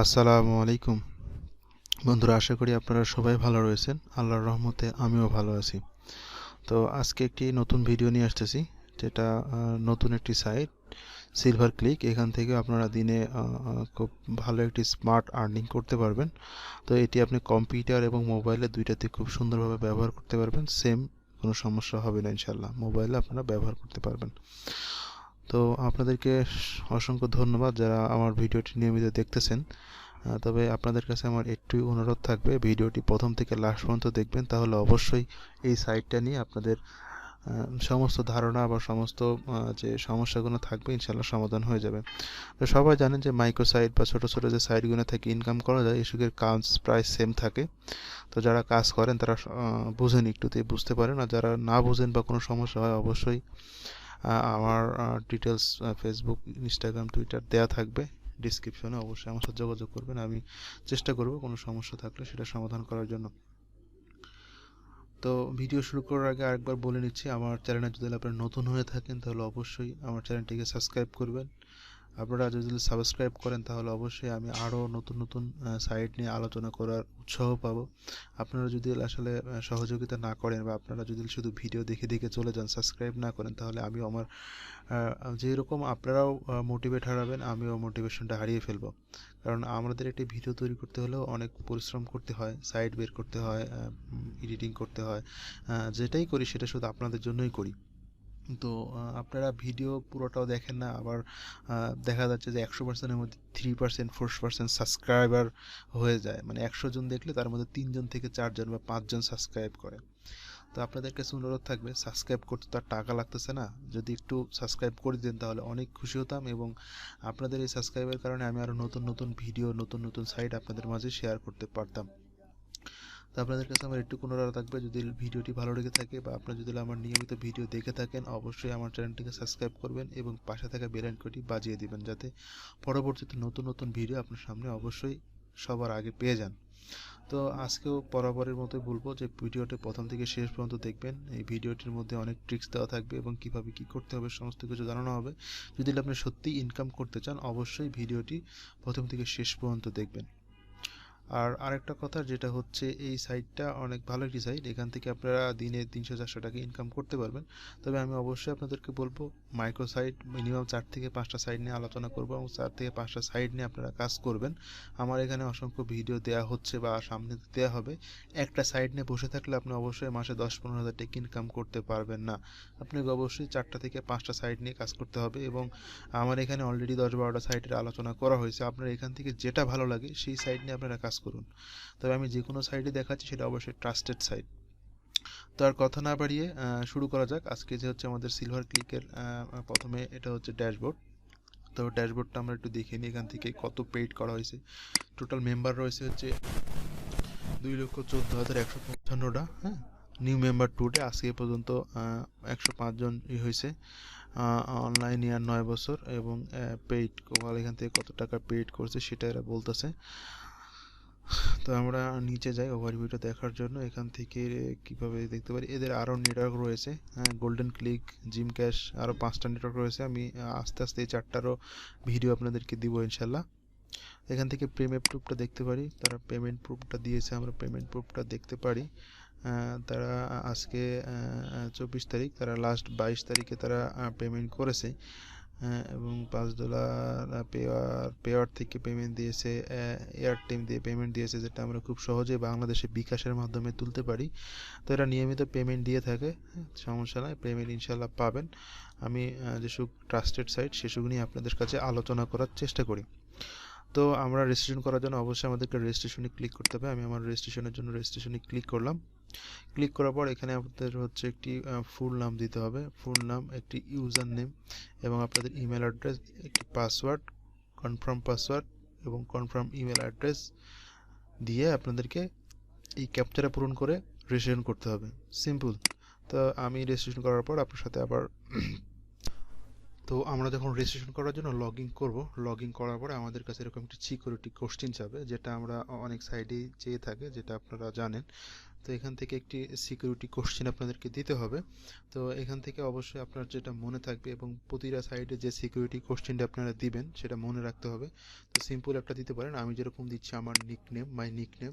আসসালামু আলাইকুম বন্ধুরা, আশা করি আপনারা সবাই ভালো রয়েছেন। আল্লাহর রহমতে আমিও ভালো আছি। তো আজকে একটি নতুন ভিডিও নিয়ে আসতেছি, যেটা নতুন একটি সাইট সিলভার ক্লিক। এখান থেকে আপনারা দিনে খুব ভালো একটি স্মার্ট আর্নিং করতে পারবেন। তো এটি আপনি কম্পিউটার এবং মোবাইলে দুইটাতে খুব সুন্দরভাবে ব্যবহার করতে পারবেন। সেম, কোনো সমস্যা হবে না ইনশাল্লাহ, মোবাইলে আপনারা ব্যবহার করতে পারবেন। তো আপনাদেরকে অসংখ্য ধন্যবাদ যারা আমার ভিডিওটি নিয়মিত দেখতেছেন। তবে আপনাদের কাছে আমার একটু অনুরোধ থাকবে, ভিডিওটি প্রথম থেকে লাস্ট পর্যন্ত দেখবেন, তাহলে অবশ্যই এই সাইটটা নিয়ে আপনাদের সমস্ত ধারণা বা সমস্ত যে সমস্যাগুলো থাকবে ইনশাল্লাহ সমাধান হয়ে যাবে। তো সবাই জানেন যে মাইক্রো সাইট বা ছোটো ছোটো যে সাইটগুলো থেকে ইনকাম করা যায়, এসবের কাজ প্রায় সেম থাকে। তো যারা কাজ করেন তারা বুঝেন, একটুতেই বুঝতে পারেন, আর যারা না বুঝেন বা কোনো সমস্যা হয় অবশ্যই আমার ডিটেলস ফেসবুক, ইনস্টাগ্রাম, টুইটার দেয়া থাকবে ডিসক্রিপশনে। অবশ্যই আমার সাথে যোগাযোগ করবেন, আমি চেষ্টা করব কোনো সমস্যা থাকলে সেটা সমাধান করার জন্য। তো ভিডিও শুরু করার আগে আরেকবার বলে নিচ্ছি, আমার চ্যানেলে যদি আপনারা নতুন হয়ে থাকেন তাহলে অবশ্যই আমার চ্যানেলটিকে সাবস্ক্রাইব করবেন। আপনারা যদি সাবস্ক্রাইব করেন তাহলে অবশ্যই আমি আরও নতুন নতুন সাইট নিয়ে আলোচনা করার উৎসাহ পাবো। আপনারা যদি আসলে সহযোগিতা না করেন বা আপনারা যদি শুধু ভিডিও দেখে দেখে চলে যান, সাবস্ক্রাইব না করেন, তাহলে আমিও আমার যেরকম আপনারাও মোটিভেট হারাবেন, আমিও মোটিভেশনটা হারিয়ে ফেলবো। কারণ আমাদের একটি ভিডিও তৈরি করতে হলেও অনেক পরিশ্রম করতে হয়, সাইট বের করতে হয়, এডিটিং করতে হয়। যেটাই করি সেটা শুধু আপনাদের জন্যই করি। তো আপনারা ভিডিও পুরোটাও দেখেন না, আবার দেখা যাচ্ছে যে 100%-এর মধ্যে 3%, 4% সাবস্ক্রাইবার হয়ে যায়। মানে 100 জন দেখলে তার মধ্যে 3 জন থেকে 4 জন বা 5 জন সাবস্ক্রাইব করে। তো আপনাদের কাছে অনুরোধ থাকবে, সাবস্ক্রাইব করতে তো আর টাকা লাগতেছে না, যদি একটু সাবস্ক্রাইব করে দেন তাহলে অনেক খুশি হতাম, এবং আপনাদের এই সাবস্ক্রাইবের কারণে আমি আরও নতুন নতুন ভিডিও, নতুন নতুন সাইট আপনাদের মাঝে শেয়ার করতে পারতাম। তো আপনাদের কাছে আমার একটু অনুরোধ থাকবে, যদি ভিডিওটি ভালো লেগে থাকে বা আপনারা যদি আমার নিয়মিত ভিডিও দেখে থাকেন, অবশ্যই আমার চ্যানেলটিকে সাবস্ক্রাইব করবেন এবং পাশে থাকা বেল আইকনটি বাজিয়ে দিবেন, যাতে পরবর্তীতে নতুন নতুন ভিডিও আপনার সামনে অবশ্যই সবার আগে পেয়ে যান। তো আজকেও বরাবরের মতোই বলবো যে ভিডিওটি প্রথম থেকে শেষ পর্যন্ত দেখবেন। এই ভিডিওটির মধ্যে অনেক ট্রিক্স দেওয়া থাকবে এবং কিভাবে কি করতে হবে সমস্ত কিছু জানানো হবে। যদি আপনি সত্যিই ইনকাম করতে চান, অবশ্যই ভিডিওটি প্রথম থেকে শেষ পর্যন্ত দেখবেন। আর আরেকটা কথা যেটা হচ্ছে, এই সাইটটা অনেক ভালো একটি সাইট, এখান থেকে আপনারা দিনে 300-400 টাকা ইনকাম করতে পারবেন। তবে আমি অবশ্যই আপনাদেরকে বলবো, মাইক্রো সাইট মিনিমাম 4 থেকে 5টা সাইট নিয়ে আলোচনা করবো এবং 4 থেকে 5টা সাইট নিয়ে আপনারা কাজ করবেন। আমার এখানে অসংখ্য ভিডিও দেওয়া হচ্ছে বা সামনে দেওয়া হবে। একটা সাইট নিয়ে বসে থাকলে আপনি অবশ্যই মাসে 10-15 হাজার টাকা ইনকাম করতে পারবেন না। আপনাকে অবশ্যই 4টা থেকে 5টা সাইট নিয়ে কাজ করতে হবে, এবং আমার এখানে অলরেডি 10-12টা সাইটের আলোচনা করা হয়েছে। আপনার এখান থেকে যেটা ভালো লাগে সেই সাইট নিয়ে আপনারা কাজ করুন। তবে আমি যে কোনো সাইটে দেখাচ্ছি সেটা অবশ্যই ট্রাস্টেড সাইট। তো আর কথা না বাড়িয়ে শুরু করা যাক। আজকে যে হচ্ছে আমাদের সিলভার ক্লিকের প্রথমে এটা হচ্ছে ড্যাশবোর্ড। তো ড্যাশবোর্ডটা আমরা একটু দেখে নিই, এখান থেকে কত পেইড করা হয়েছে। টোটাল মেম্বার রয়েছে হচ্ছে 2,14,155টা। হ্যাঁ, নিউ মেম্বার টুডে আজকে পর্যন্ত 105 জন হয়েছে। অনলাইন ইয়ার 9 বছর, এবং পেইড এখান থেকে কত টাকা পেইড করছে সেটা এরা বলতেছে। তো আমরা নিচে যাই ওভারভিউটা দেখার জন্য। এখান থেকে কিভাবে দেখতে পারি, এদের আরও নেটওয়ার্ক রয়েছে। হ্যাঁ, গোল্ডেন ক্লিক, জিম ক্যাশ, আরও 5টা নেটওয়ার্ক রয়েছে। আমি আস্তে আস্তে এই 4টারও ভিডিও আপনাদেরকে দিব ইনশাল্লাহ। এখান থেকে পেমেন্ট প্রুফটা দেখতে পারি, তারা পেমেন্ট প্রুফটা দিয়েছে, আমরা পেমেন্ট প্রুফটা দেখতে পারি। তারা আজকে 24 তারিখ, তারা লাস্ট 22 তারিখে তারা পেমেন্ট করেছে, এবং $5 পেওয়ার থেকে পেমেন্ট দিয়েছে, এয়ারটেল দিয়ে পেমেন্ট দিয়েছে, যেটা আমরা খুব সহজে বাংলাদেশে বিকাশের মাধ্যমে তুলতে পারি। তো এরা নিয়মিত পেমেন্ট দিয়ে থাকে, সমস্যা নয়, পেমেন্ট ইনশাল্লাহ পাবেন। আমি যেসব ট্রাস্টেড সাইট সেসব নিয়ে আপনাদের কাছে আলোচনা করার চেষ্টা করি। তো আমরা রেজিস্ট্রেশন করার জন্য অবশ্যই আমাদেরকে রেজিস্ট্রেশনে ক্লিক করতে হবে। আমি আমার রেজিস্ট্রেশনের জন্য রেজিস্ট্রেশনে ক্লিক করলাম। ক্লিক করার পর এখানে আপনাদের হচ্ছে একটি ফুল নাম দিতে হবে, ফুল নাম, একটি ইউজার নেম, এবং আপনাদের ইমেল অ্যাড্রেস, একটি পাসওয়ার্ড, কনফার্ম পাসওয়ার্ড এবং কনফার্ম ইমেল অ্যাড্রেস দিয়ে আপনাদেরকে এই ক্যাপচাটা পূরণ করে রেজিস্ট্রেশন করতে হবে। সিম্পল। তো আমি রেজিস্ট্রেশন করার পর আপনার সাথে আবার তো আমরা যখন রেজিস্ট্রেশন করার জন্য লগ ইন করবো, লগ ইন করার পরে আমাদের কাছে এরকম একটি সিকিউরিটি কোশ্চেন যাবে, যেটা আমরা অনেক সাইডেই চেয়ে থাকে, যেটা আপনারা জানেন। তো এখান থেকে একটি সিকিউরিটি কোশ্চেন আপনাদেরকে দিতে হবে। তো এখান থেকে অবশ্যই আপনার যেটা মনে থাকবে এবং প্রতিটা সাইডে যে সিকিউরিটি কোশ্চেনটা আপনারা দিবেন সেটা মনে রাখতে হবে। তো সিম্পল একটা দিতে পারেন, আমি যেরকম দিচ্ছি আমার নিকনেম, মাই নিকনেম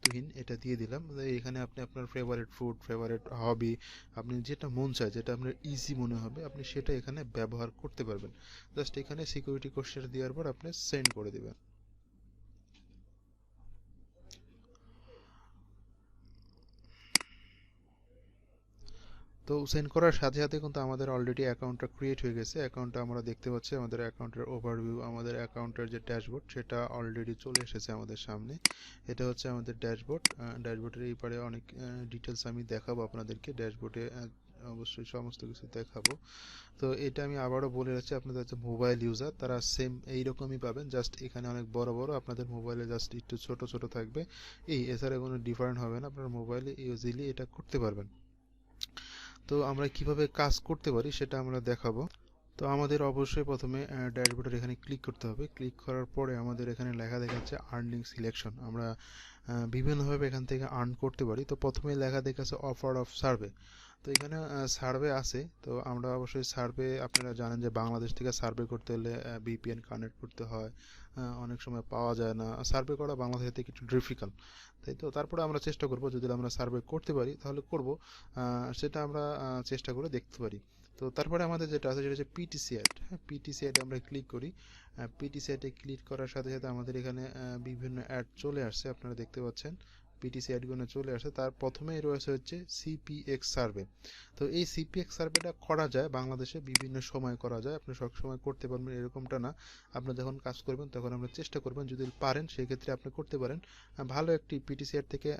তুহিন, এটা দিয়ে দিলাম। এখানে আপনি আপনার ফেভারিট ফুড, ফেভারিট হবি, আপনি যেটা মন চায়, যেটা আপনার ইজি মনে হবে, আপনি সেটা এখানে ব্যবহার করতে পারবেন। জাস্ট এখানে সিকিউরিটি কোশ্চেন দেওয়ার পর আপনি সেন্ড করে দিবেন। তো সেন্ড করার সাথে সাথে কিন্তু আমাদের অলরেডি অ্যাকাউন্টটা ক্রিয়েট হয়ে গেছে। অ্যাকাউন্টটা আমরা দেখতে পাচ্ছি, আমাদের অ্যাকাউন্টের ওভারভিউ, আমাদের অ্যাকাউন্টের যে ড্যাশবোর্ড সেটা অলরেডি চলে এসেছে আমাদের সামনে। এটা হচ্ছে আমাদের ড্যাশবোর্ড। ড্যাশবোর্ডের এই পারে অনেক ডিটেলস আমি দেখাবো আপনাদেরকে। ড্যাশবোর্ডে অবশ্যই সমস্ত কিছু দেখাবো। তো এটা আমি আবারও বলে রাখছি, আপনাদের যে মোবাইল ইউজার তারা সেম এইরকমই পাবেন, জাস্ট এখানে অনেক বড় বড়, আপনাদের মোবাইলে জাস্ট একটু ছোট ছোট থাকবে। এছাড়া কোনো ডিফারেন্ট হবে না, আপনার মোবাইলে ইজিলি এটা করতে পারবেন। তো আমরা কিভাবে কাজ করতে পারি সেটা আমরা দেখাবো। তো আমাদের অবশ্যই প্রথমে ড্যাশবোর্ডের এখানে ক্লিক করতে হবে। ক্লিক করার পরে আমাদের এখানে লেখা দেখাচ্ছে আর্নিং সিলেকশন। আমরা বিভিন্নভাবে এখান থেকে আর্ন করতে পারি। তো প্রথমে লেখা দেখাচ্ছে অফার অফ সার্ভে। তো এখানে সার্ভে আছে। তো আমরা অবশ্যই সার্ভে, আপনারা জানেন যে বাংলাদেশ থেকে সার্ভে করতে হলে ভিপিএন কানেক্ট করতে হয়, অনেক সময় পাওয়া যায় না। সার্ভে করা বাংলাদেশ থেকে একটু ডিফিকাল্ট, তাই তো। তারপরে আমরা চেষ্টা করব, যদি আমরা সার্ভে করতে পারি তাহলে করব, সেটা আমরা চেষ্টা করে দেখতে পারি। তো তারপরে আমাদের যেটা আছে সেটা হচ্ছে পিটিসি অ্যাড। হ্যাঁ, পিটিসি অ্যাডে আমরা ক্লিক করি। পিটিসি অ্যাডে ক্লিক করার সাথে সাথে আমাদের এখানে বিভিন্ন অ্যাড চলে আসছে, আপনারা দেখতে পাচ্ছেন পিটিসি অ্যাডগুলো চলে আসে। তার প্রথমেই রয়েছে হচ্ছে সিপিএক্স সার্ভে। তো এই সিপিএক্স সার্ভেটা করা যায় বাংলাদেশে, বিভিন্ন সময় করা যায়, আপনি সব সময় করতে পারবেন এরকমটা না। আপনি যখন কাজ করবেন তখন আপনি চেষ্টা করবেন, যদি পারেন সেই ক্ষেত্রে আপনি করতে পারেন। ভালো একটি পিটিসি অ্যাড থেকে,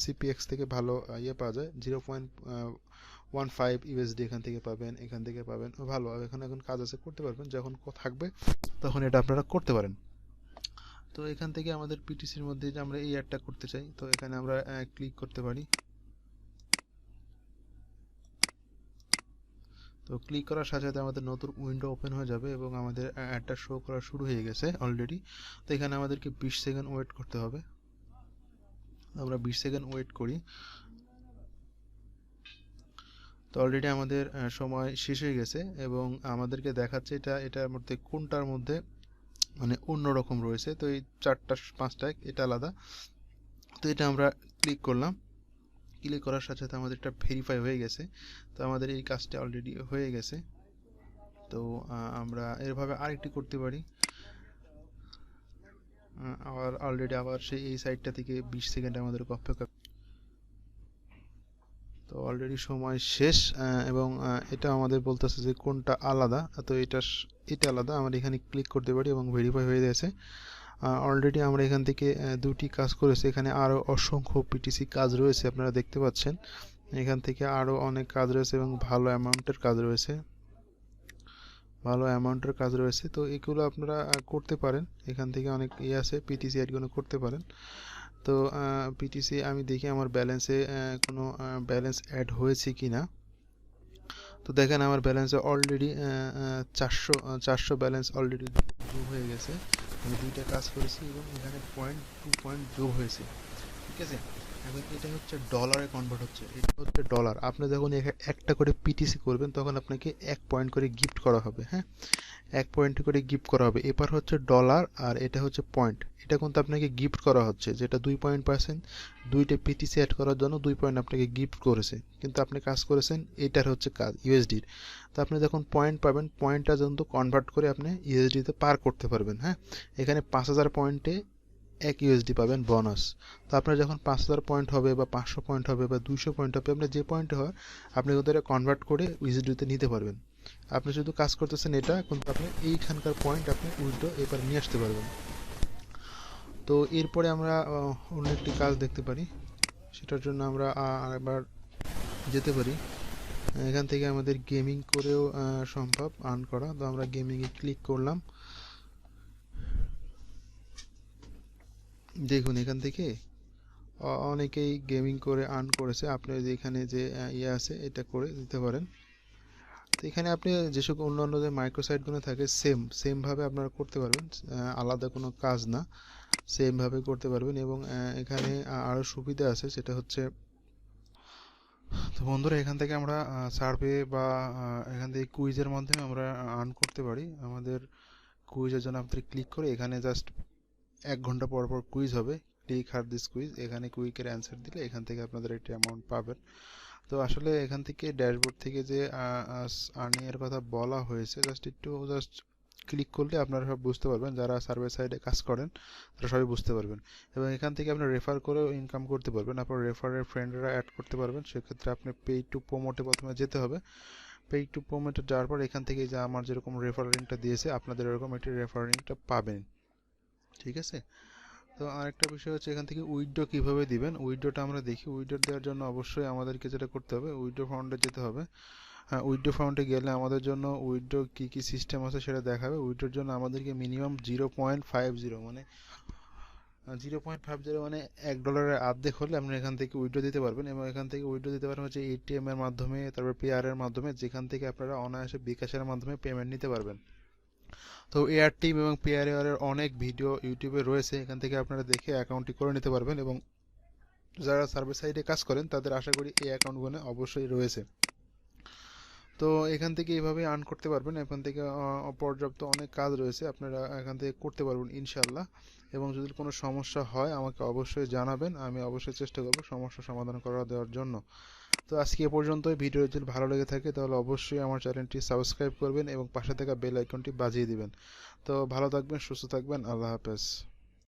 সিপিএক্স থেকে ভালো পাওয়া যায়। 0.15 ইউএসডি এখান থেকে পাবেন, এখান থেকে পাবেন, ভালো। এখন এখন কাজ আছে, করতে পারবেন, যখন থাকবে তখন এটা আপনারা করতে পারেন। তো এখান থেকে আমাদের পিটিসির মধ্যে যে আমরা এই অ্যাডটা করতে চাই, তো এখানে আমরা ক্লিক করতে পারি। তো ক্লিক করার সাথে সাথে আমাদের নতুন উইন্ডো ওপেন হয়ে যাবে এবং আমাদের অ্যাডটা শো করা শুরু হয়ে গেছে অলরেডি। তো এখানে আমাদেরকে 20 সেকেন্ড ওয়েট করতে হবে। আমরা 20 সেকেন্ড ওয়েট করি। তো অলরেডি আমাদের সময় শেষ হয়ে গেছে এবং আমাদেরকে দেখাচ্ছে এটার মধ্যে কোনটার মধ্যে মানে অন্যরকম রয়েছে। তো এই 4টা 5টা এটা আলাদা। তো এটা আমরা ক্লিক করলাম। ক্লিক করার সাথে সাথে আমাদের এটা ভেরিফাই হয়ে গেছে। তো আমাদের এই কাজটা অলরেডি হয়ে গেছে। তো আমরা এরভাবে আরেকটি করতে পারি। আবার অলরেডি আবার সেই এই সাইডটা থেকে 20 সেকেন্ড আমাদের অপেক্ষা। তো অলরেডি সময় শেষ এবং এটা আমাদের বলতেছে যে কোনটা আলাদা। তো এটা আলাদা, আমরা এখানে ক্লিক করতে পারি এবং ভেরিফাই হয়ে গেছে। অলরেডি আমরা এখান থেকে দুটি কাজ করেছি। এখানে আরও অসংখ্য পিটিসি কাজ রয়েছে, আপনারা দেখতে পাচ্ছেন। এখান থেকে আরও অনেক কাজ রয়েছে এবং ভালো অ্যামাউন্টের কাজ রয়েছে, ভালো অ্যামাউন্টের কাজ রয়েছে। তো এগুলো আপনারা করতে পারেন, এখান থেকে অনেক আছে, পিটিসি অ্যাডগুলো করতে পারেন। তো পিটিসি আমি দেখি আমার ব্যালেন্সে কোনো ব্যালেন্স অ্যাড হয়েছে কি না। তো দেখেন আমার ব্যালেন্সে অলরেডি 400 ব্যালেন্স অলরেডি যোগ হয়ে গেছে। আমি দুইটা কাজ করেছি এবং এখানে 2 পয়েন্ট যোগ হয়েছে, ঠিক আছে। এখন এটা হচ্ছে ডলারে কনভার্ট হচ্ছে, এটা হচ্ছে ডলার। আপনি যখন একটা করে পিটিসি করবেন তখন আপনাকে 1 পয়েন্ট করে গিফট করা হবে। হ্যাঁ, 1 পয়েন্ট করে গিফট করা হবে। এবার হচ্ছে ডলার আর এটা হচ্ছে পয়েন্ট, এটা কিন্তু আপনাকে গিফট করা হচ্ছে, যেটা 2 পয়েন্ট পার্সেন্ট। দুইটা পিটিসি অ্যাড করার জন্য 2 পয়েন্ট আপনাকে গিফট করেছে, কিন্তু আপনি কাজ করেছেন এটার হচ্ছে কাজ ইউএসডির। তো আপনি যখন পয়েন্ট পাবেন, পয়েন্টটা কিন্তু কনভার্ট করে আপনি ইউএসডিতে পার করতে পারবেন। হ্যাঁ, এখানে 5000 পয়েন্টে 1 ইউএসডি পাবেন বোনাস। তো আপনার যখন 5000 পয়েন্ট হবে বা 500 পয়েন্ট হবে বা 200 পয়েন্ট হবে, আপনার যে পয়েন্টে হয় আপনি ওদের কনভার্ট করে ইউএসডিতে নিতে পারবেন। আপনি শুধু কাজ করতেছেন এটা, কিন্তু আপনি এইখানকার পয়েন্ট আপনি উল্টো এবার নিয়ে আসতে পারবেন। তো এরপরে আমরা অন্য একটি কাজ দেখতে পারি, সেটার জন্য আমরা আরেকবার যেতে পারি। এখান থেকে আমাদের গেমিং করেও সম্ভব আর্ন করা। তো আমরা গেমিংয়ে ক্লিক করলাম। দেখুন এখান থেকে অনেকেই গেমিং করে আর্ন করেছে। আপনি এখানে যে ইয়ে আছে এটা করে দিতে পারেন। তো এখানে আপনি যেসব অন্যান্য যে মাইক্রো সাইটগুলো থাকে সেমভাবে আপনারা করতে পারবেন, আলাদা কোনো কাজ না। সেম ভাবে করতে পারবেন। এবং এখানে আরো সুবিধা আছে, সেটা হচ্ছে, তো বন্ধুরা এখান থেকে আমরা সার্ভে বা এখান থেকে কুইজের মাধ্যমে আমরা আর্ন করতে পারি। আমাদের কুইজের জন্য আপনাদের ক্লিক করে এখানে জাস্ট 1 ঘন্টা পর পর কুইজ হবে, ক্লিক হার দিস কুইজ, এখানে কুইকের অ্যান্সার দিলে এখান থেকে আপনাদের একটা অ্যামাউন্ট পাবেন। তো আসলে এখান থেকে ড্যাশবোর্ড থেকে যে আর্নিং এর কথা বলা হয়েছে, জাস্ট ক্লিক করলে আপনারা সব বুঝতে পারবেন, যারা সার্ভে সাইডে কাজ করেন তারা সবাই বুঝতে পারবেন। এবং এখান থেকে আপনি রেফার করেও ইনকাম করতে পারবেন, আপনার রেফারের ফ্রেন্ডরা অ্যাড করতে পারবেন। সেক্ষেত্রে আপনি পে টু প্রমোটে প্রথমে যেতে হবে। পে টু প্রমোটে যাওয়ার পর এখান থেকে যে আমার যেরকম রেফার লিঙ্কটা দিয়েছে, আপনাদের এরকম একটি রেফার লিঙ্কটা পাবেন, ঠিক আছে। তো আরেকটা বিষয় হচ্ছে এখান থেকে উইথড্র কিভাবে দিবেন, উইথড্রটা আমরা দেখি। উইথড্র দেওয়ার জন্য অবশ্যই আমাদেরকে যেটা করতে হবে, উইথড্র ফান্ডে যেতে হবে। উইথড্র ফান্ডে গেলে আমাদের জন্য উইথড্র কী কী সিস্টেম আছে সেটা দেখাবে। উইথড্রোর জন্য আমাদেরকে মিনিমাম 0.50 মানে 0.50 মানে $1 অর্ধেক হলে আপনি এখান থেকে উইথড্র দিতে পারবেন। এবং এখান থেকে উইথড্র দিতে পারবেন হচ্ছে এটিএম এর মাধ্যমে, তারপর পেয়ারের মাধ্যমে, যেখান থেকে আপনারা অনায়াসে বিকাশের মাধ্যমে পেমেন্ট নিতে পারবেন। তো এয়ারটিম এবং পেয়ারের অনেক ভিডিও ইউটিউবে রয়েছে, এখান থেকে আপনারা দেখে অ্যাকাউন্টটি করে নিতে পারবেন। এবং যারা সার্ভিস সাইডে কাজ করেন তাদের আশা করি এই অ্যাকাউন্টগুলো অবশ্যই রয়েছে। তো এখান থেকে এইভাবে আর্ন করতে পারবেন। এখান থেকে পর্যাপ্ত অনেক কাজ রয়েছে, আপনারা এখান থেকে করতে পারবেন ইনশাল্লাহ। এবং যদি কোনো সমস্যা হয় আমাকে অবশ্যই জানাবেন, আমি অবশ্যই চেষ্টা করব সমস্যা সমাধান করা দেওয়ার জন্য। তো আজকে এ পর্যন্তই। ভিডিও যদি ভালো লেগে থাকে তাহলে অবশ্যই আমার চ্যানেলটি সাবস্ক্রাইব করবেন এবং পাশে থাকা বেল আইকনটি বাজিয়ে দিবেন। তো ভালো থাকবেন, সুস্থ থাকবেন, আল্লাহ হাফেজ।